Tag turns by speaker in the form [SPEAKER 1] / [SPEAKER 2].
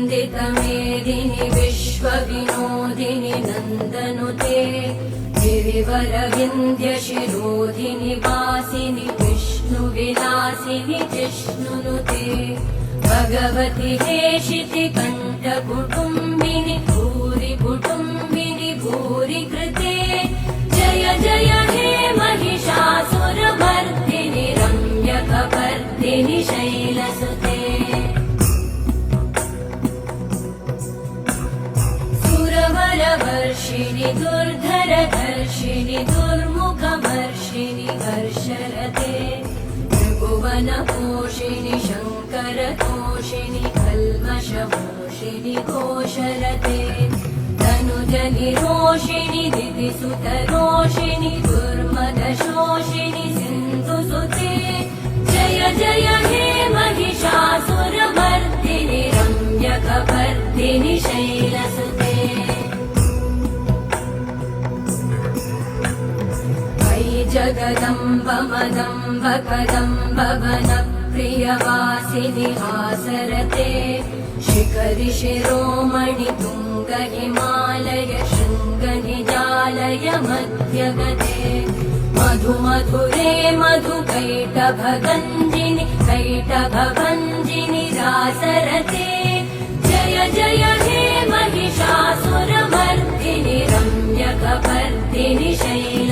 [SPEAKER 1] वन्दितमेदिनि विश्वविनोदिनि नन्दनुते गिरिवरविन्द्यशिरोधिनि वासिनि विष्णुविलासिनि जिष्णुनुते भगवति हेशिति कण्ठकुटुम्बिनि भूरि कुटुम्बिनि भूरि कृते जय जय हे महिषासुरमर्दिनि रम्यकपर्दिनि शैलसुते सुरवरवर्षिणि दुर्धरधर्षिणि दुर्मुखमर्षिणि हर्षरते त्रिभुवनपोषिणि शङ्करतोषिणि कल्मषमोषिणि घोषरते तनुजनिरोषिणि दिदिसुतरोषिणि दुर्मदशोषिणि सिन्धुसुते जय जय हे महिषासुरमर्दिनि रम्यकपर्दिनि शैलसुते जगदम्ब मदम्ब कदम्ब वनप्रियवासिनि हासरते शिखरि शिरोमणि तुङ्ग हिमालय शृङ्ग निजालय मध्यगते मधुमधुरे मधुकैटभगञ्जिनि कैटभभञ्जिनि रासरते जय जय हे महिषासुरमर्दिनि रम्यकपर्दिनि शैल